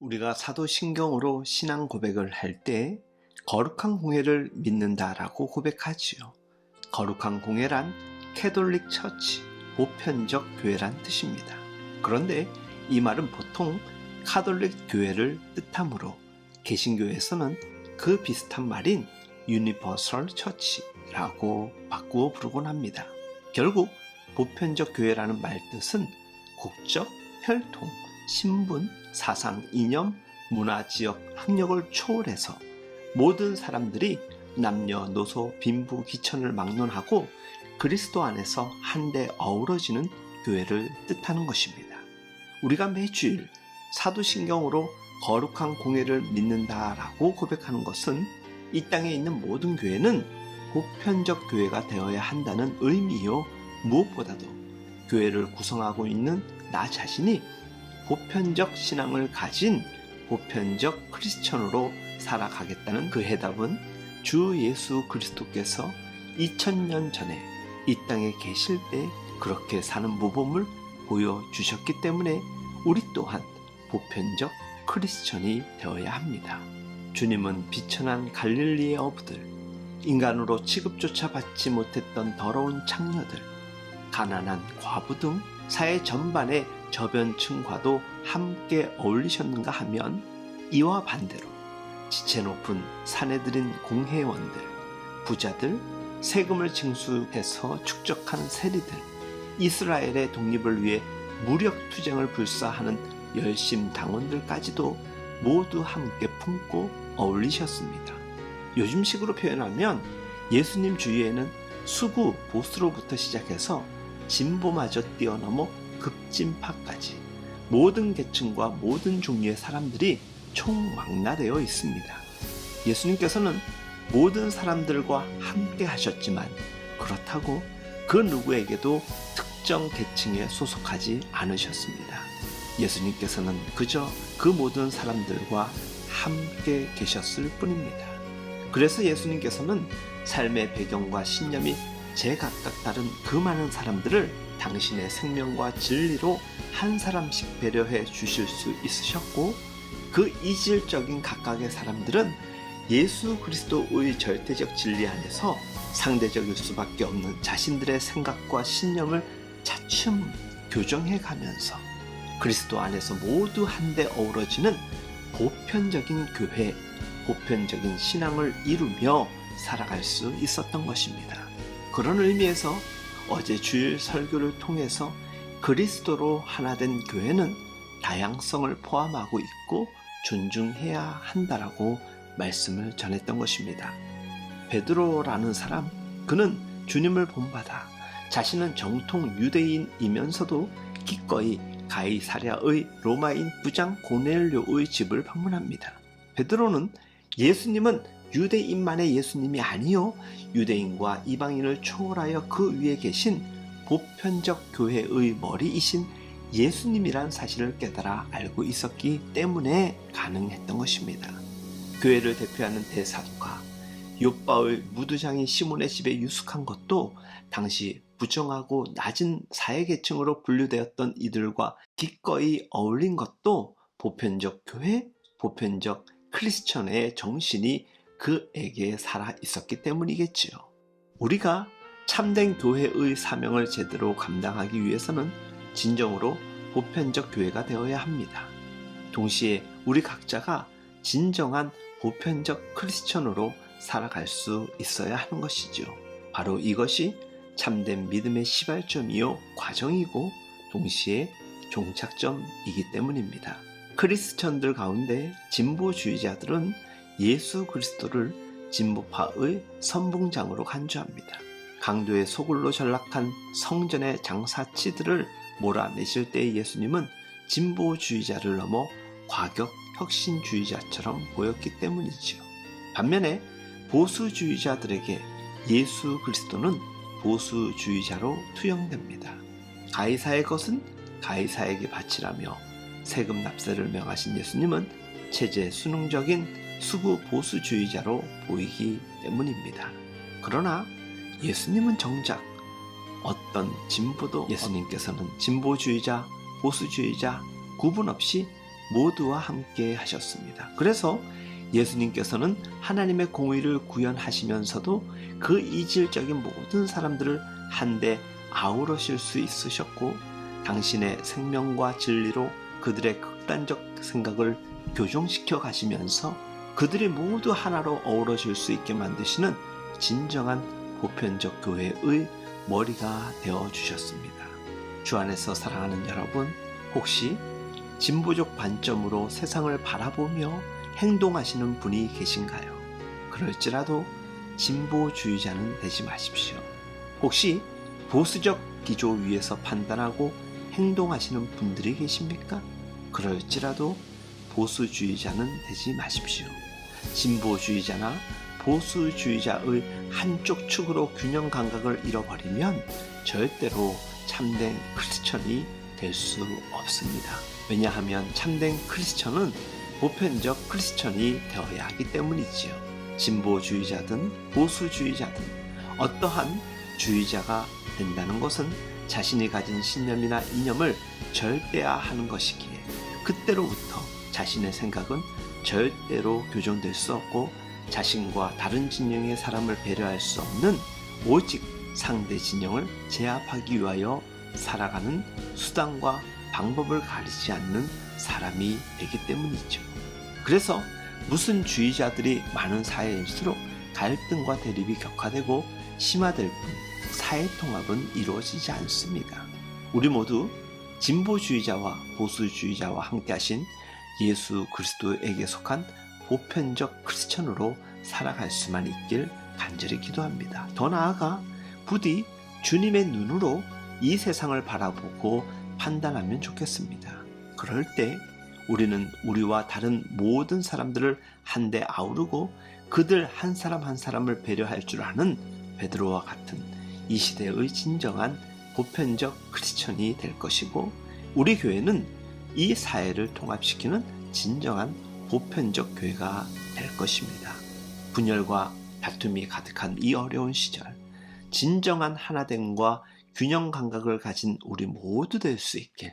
우리가 사도신경으로 신앙 고백을 할 때 거룩한 공예를 믿는다라고 고백하지요. 거룩한 공예란 캐톨릭 처치, 보편적 교회란 뜻입니다. 그런데 이 말은 보통 카톨릭 교회를 뜻하므로 개신교에서는 그 비슷한 말인 유니버설 처치라고 바꾸어 부르곤 합니다. 결국 보편적 교회라는 말 뜻은 국적, 혈통, 신분, 사상, 이념, 문화, 지역, 학력을 초월해서 모든 사람들이 남녀노소, 빈부, 귀천을 막론하고 그리스도 안에서 한데 어우러지는 교회를 뜻하는 것입니다. 우리가 매주일 사도신경으로 거룩한 공예를 믿는다라고 고백하는 것은 이 땅에 있는 모든 교회는 보편적 교회가 되어야 한다는 의미요, 무엇보다도 교회를 구성하고 있는 나 자신이 보편적 신앙을 가진 보편적 크리스천으로 살아가겠다는 그 해답은 주 예수 그리스도께서 2000년 전에 이 땅에 계실 때 그렇게 사는 모범을 보여주셨기 때문에 우리 또한 보편적 크리스천이 되어야 합니다. 주님은 비천한 갈릴리의 어부들, 인간으로 취급조차 받지 못했던 더러운 창녀들, 가난한 과부 등 사회 전반의 저변층과도 함께 어울리셨는가 하면 이와 반대로 지체 높은 사내들인 공회원들, 부자들, 세금을 징수해서 축적하는 세리들, 이스라엘의 독립을 위해 무력 투쟁을 불사하는 열심 당원들까지도 모두 함께 품고 어울리셨습니다. 요즘식으로 표현하면 예수님 주위에는 수구, 보수로부터 시작해서 진보마저 뛰어넘어 극진파까지 모든 계층과 모든 종류의 사람들이 총망라되어 있습니다. 예수님께서는 모든 사람들과 함께 하셨지만 그렇다고 그 누구에게도 특정 계층에 소속하지 않으셨습니다. 예수님께서는 그저 그 모든 사람들과 함께 계셨을 뿐입니다. 그래서 예수님께서는 삶의 배경과 신념이 제각각 다른 그 많은 사람들을 당신의 생명과 진리로 한 사람씩 배려해 주실 수 있으셨고, 그 이질적인 각각의 사람들은 예수 그리스도의 절대적 진리 안에서 상대적일 수밖에 없는 자신들의 생각과 신념을 차츰 교정해 가면서 그리스도 안에서 모두 한데 어우러지는 보편적인 교회, 보편적인 신앙을 이루며 살아갈 수 있었던 것입니다. 그런 의미에서 어제 주일 설교를 통해서 그리스도로 하나 된 교회는 다양성을 포함하고 있고 존중해야 한다라고 말씀을 전했던 것입니다. 베드로라는 사람, 그는 주님을 본받아 자신은 정통 유대인이면서도 기꺼이 가이사랴의 로마인 부장 고넬료의 집을 방문합니다. 베드로는 예수님은 유대인만의 예수님이 아니요, 유대인과 이방인을 초월하여 그 위에 계신 보편적 교회의 머리이신 예수님이란 사실을 깨달아 알고 있었기 때문에 가능했던 것입니다. 교회를 대표하는 대사도가 욥바의 무두장인 시몬의 집에 유숙한 것도 당시 부정하고 낮은 사회계층으로 분류되었던 이들과 기꺼이 어울린 것도 보편적 교회, 보편적 크리스천의 정신이 그에게 살아 있었기 때문이겠지요. 우리가 참된 교회의 사명을 제대로 감당하기 위해서는 진정으로 보편적 교회가 되어야 합니다. 동시에 우리 각자가 진정한 보편적 크리스천으로 살아갈 수 있어야 하는 것이죠. 바로 이것이 참된 믿음의 시발점이요, 과정이고 동시에 종착점이기 때문입니다. 크리스천들 가운데 진보주의자들은 예수 그리스도를 진보파의 선봉장으로 간주합니다. 강도의 소굴로 전락한 성전의 장사치들을 몰아내실 때 예수님은 진보주의자를 넘어 과격 혁신주의자처럼 보였기 때문이지요. 반면에 보수주의자들에게 예수 그리스도는 보수주의자로 투영됩니다. 가이사의 것은 가이사에게 바치라며 세금 납세를 명하신 예수님은 체제 순응적인 수구 보수주의자로 보이기 때문입니다. 그러나 예수님은 정작 어떤 진보도 예수님께서는 진보주의자, 보수주의자 구분 없이 모두와 함께 하셨습니다. 그래서 예수님께서는 하나님의 공의를 구현하시면서도 그 이질적인 모든 사람들을 한데 아우르실 수 있으셨고, 당신의 생명과 진리로 그들의 극단적 생각을 교정시켜 가시면서 그들이 모두 하나로 어우러질 수 있게 만드시는 진정한 보편적 교회의 머리가 되어 주셨습니다. 주 안에서 사랑하는 여러분, 혹시 진보적 관점으로 세상을 바라보며 행동하시는 분이 계신가요? 그럴지라도 진보주의자는 되지 마십시오. 혹시 보수적 기조 위에서 판단하고 행동하시는 분들이 계십니까? 그럴지라도 보수주의자는 되지 마십시오. 진보주의자나 보수주의자의 한쪽 축으로 균형 감각을 잃어버리면 절대로 참된 크리스천이 될 수 없습니다. 왜냐하면 참된 크리스천은 보편적 크리스천이 되어야 하기 때문이지요. 진보주의자든 보수주의자든 어떠한 주의자가 된다는 것은 자신이 가진 신념이나 이념을 절대화하는 것이기에 그때로부터 자신의 생각은 절대로 교정될 수 없고, 자신과 다른 진영의 사람을 배려할 수 없는 오직 상대 진영을 제압하기 위하여 살아가는 수단과 방법을 가리지 않는 사람이 되기 때문이죠. 그래서 무슨 주의자들이 많은 사회일수록 갈등과 대립이 격화되고 심화될 뿐 사회 통합은 이루어지지 않습니다. 우리 모두 진보주의자와 보수주의자와 함께 하신 예수 그리스도에게 속한 보편적 크리스천으로 살아갈 수만 있길 간절히 기도합니다. 더 나아가 부디 주님의 눈으로 이 세상을 바라보고 판단하면 좋겠습니다. 그럴 때 우리는 우리와 다른 모든 사람들을 한데 아우르고 그들 한 사람 한 사람을 배려할 줄 아는 베드로와 같은 이 시대의 진정한 보편적 크리스천이 될 것이고, 우리 교회는 이 사회를 통합시키는 진정한 보편적 교회가 될 것입니다. 분열과 다툼이 가득한 이 어려운 시절, 진정한 하나됨과 균형 감각을 가진 우리 모두 될 수 있길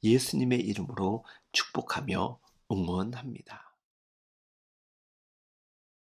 예수님의 이름으로 축복하며 응원합니다.